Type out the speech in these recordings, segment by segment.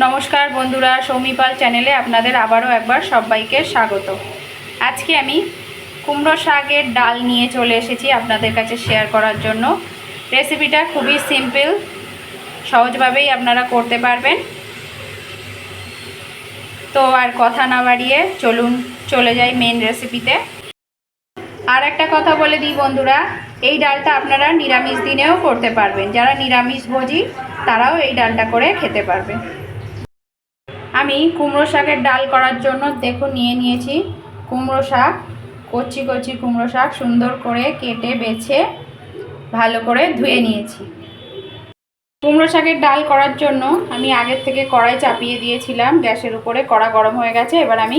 নমস্কার বন্ধুরা, সৌমিপাল চ্যানেলে আপনাদের আবারও একবার সবাইকে স্বাগত। আজকে আমি কুমড়ো শাকের ডাল নিয়ে চলে এসেছি আপনাদের কাছে শেয়ার করার জন্য। রেসিপিটা খুবই সিম্পল, সহজভাবেই আপনারা করতে পারবেন। তো আর কথা না বাড়িয়ে চলুন চলে যাই মেন রেসিপিতে। আর একটা কথা বলে দিই বন্ধুরা, এই ডালটা আপনারা নিরামিষ দিনেও করতে পারবেন। যারা নিরামিষভোজী তারাও এই ডালটা করে খেতে পারবে। আমি কুমড়ো শাকের ডাল করার জন্য দেখুন নিয়ে নিয়েছি কুমড়ো শাক, কচি কচি কুমড়ো শাক সুন্দর করে কেটে বেছে ভালো করে ধুয়ে নিয়েছি। কুমড়ো শাকের ডাল করার জন্য আমি আগের থেকে কড়াই চাপিয়ে দিয়েছিলাম গ্যাসের উপরে। কড়া গরম হয়ে গেছে, এবার আমি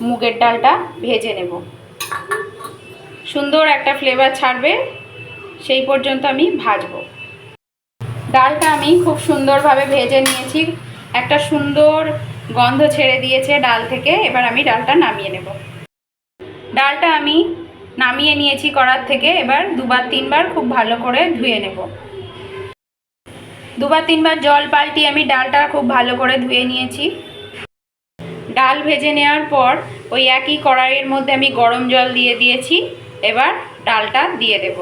মুগের ডালটা ভেজে নেব। সুন্দর একটা ফ্লেভার ছাড়বে সেই পর্যন্ত আমি ভাজবো। ডালটা আমি খুব সুন্দরভাবে ভেজে নিয়েছি, একটা সুন্দর গন্ধ ছেড়ে দিয়েছে ডাল থেকে। এবার আমি ডালটা নামিয়ে নেব। ডালটা আমি নামিয়ে নিয়েছি কড়ার থেকে। এবার দুবার তিনবার খুব ভালো করে ধুয়ে নেব। দুবার তিনবার জল পাল্টিয়ে আমি ডালটা খুব ভালো করে ধুয়ে নিয়েছি। ডাল ভেজে নেওয়ার পর ওই একই কড়াইয়ের মধ্যে আমি গরম জল দিয়ে দিয়েছি। এবার ডালটা দিয়ে দেব।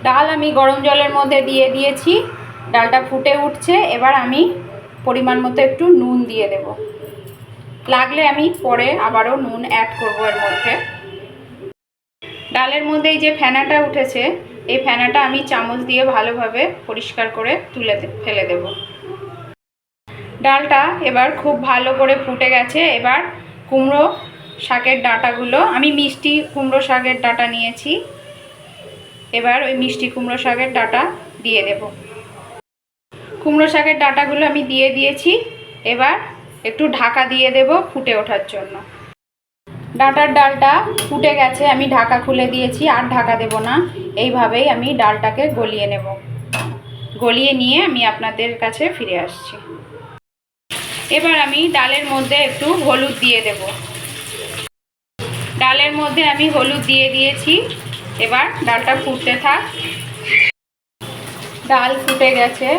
ডাল আমি গরম জলের মধ্যে দিয়ে দিয়েছি, ডালটা ফুটে উঠছে। এবার আমি পরিমাণ মতো একটু নুন দিয়ে দেব। লাগলে আমি পরে আবারও নুন অ্যাড করব এর মধ্যে। ডালের মধ্যে এই যে ফেনাটা উঠেছে, এই ফেনাটা আমি চামচ দিয়ে ভালোভাবে পরিষ্কার করে ফেলে দেব। ডালটা এবার খুব ভালো করে ফুটে গেছে। এবার কুমড়ো শাকের ডাঁটাগুলো, আমি মিষ্টি কুমড়ো শাকের ডাঁটা নিয়েছি, এবার ওই মিষ্টি কুমড়ো শাকের ডাঁটা দিয়ে দেব। কুমড়ো শাকের ডাঁটাগুলো আমি দিয়ে দিয়েছি। এবার একটু ঢাকা দিয়ে দেব ফুটে ওঠার জন্য। ডাঁটার ডালটা ফুটে গেছে, আমি ঢাকা খুলে দিয়েছি, আর ঢাকা দেব না। এইভাবেই আমি ডালটাকে গলিয়ে নেব। গলিয়ে নিয়ে আমি আপনাদের কাছে ফিরে আসছি। এবার আমি ডালের মধ্যে একটু হলুদ দিয়ে দেব। ডালের মধ্যে আমি হলুদ দিয়ে দিয়েছি। এবার ডালটা ফুটতে থাক। ডাল ফুটে গেছে,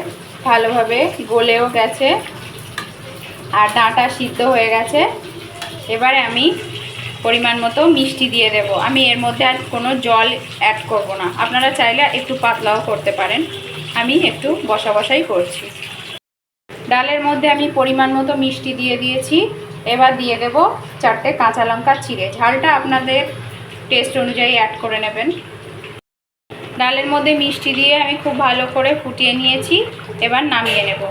ভালোভাবে গলেও গেছে, আর ডাঁটা সিদ্ধ হয়ে গেছে। এবারে আমি পরিমাণ মতো মিষ্টি দিয়ে দেব। আমি এর মধ্যে আর কোনো জল অ্যাড করব না, আপনারা চাইলে একটু পাতলাও করতে পারেন। আমি একটু বসা বসাই করছি। ডালের মধ্যে আমি পরিমাণ মতো মিষ্টি দিয়ে দিয়েছি। এবার দিয়ে দেব 4টে কাঁচা লঙ্কা চিড়ে। ঝালটা আপনাদের টেস্ট অনুযায়ী অ্যাড করে নেবেন। ডালের মধ্যে মিষ্টি দিয়ে আমি খুব ভালো করে ফুটিয়ে নিয়েছি। এবার নামিয়ে নেব।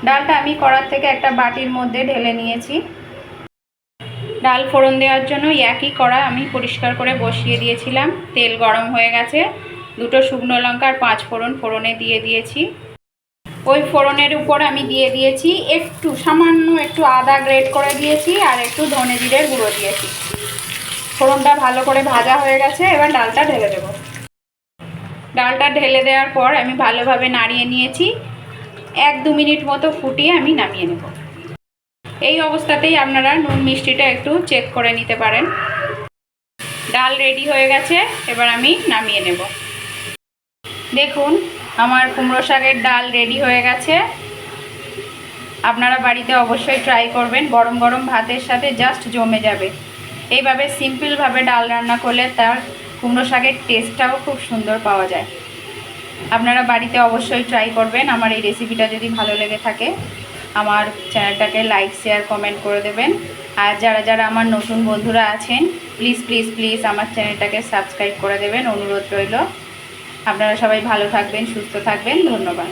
ডালটা আমি কড়ার থেকে একটা বাটির মধ্যে ঢেলে নিয়েছি। ডাল ফোড়ন দেওয়ার জন্য একই কড়া আমি পরিষ্কার করে বসিয়ে দিয়েছিলাম। তেল গরম হয়ে গেছে, 2টো শুকনো লঙ্কা আর 5 ফোড়ন ফোড়নে দিয়ে দিয়েছি। ওই ফোড়নের উপর আমি দিয়ে দিয়েছি সামান্য একটু আদা গ্রেট করে দিয়েছি, আর একটু ধনে জিরের গুঁড়ো দিয়েছি। ফোড়নটা ভালো করে ভাজা হয়ে গেছে, এবার ডালটা ঢেলে দেব। ডালটা ঢেলে দেওয়ার পর আমি ভালোভাবে নাড়িয়ে নিয়েছি। 1-2 মিনিট মতো ফুটিয়ে আমি নামিয়ে নেব। এই অবস্থাতেই আপনারা নুন মিষ্টিটা একটু চেক করে নিতে পারেন। ডাল রেডি হয়ে গেছে, এবার আমি নামিয়ে নেব। দেখুন আমার কুমড়ো শাকের ডাল রেডি হয়ে গেছে। আপনারা বাড়িতে অবশ্যই ট্রাই করবেন, গরম গরম ভাতের সাথে জাস্ট জমে যাবে। এইভাবে সিম্পলভাবে ডাল রান্না করলে তার কুমড়ো শাকের টেস্টটাও খুব সুন্দর পাওয়া যায়। আপনারা বাড়িতে অবশ্যই ট্রাই করবেন। আমার এই রেসিপিটা যদি ভালো লেগে থাকে আমার চ্যানেলটাকে লাইক শেয়ার কমেন্ট করে দেবেন। আর যারা যারা আমার নতুন বন্ধুরা আছেন প্লিজ প্লিজ প্লিজ আমার চ্যানেলটাকে সাবস্ক্রাইব করে দেবেন, অনুরোধ রইল। আপনারা সবাই ভালো থাকবেন, সুস্থ থাকবেন। ধন্যবাদ।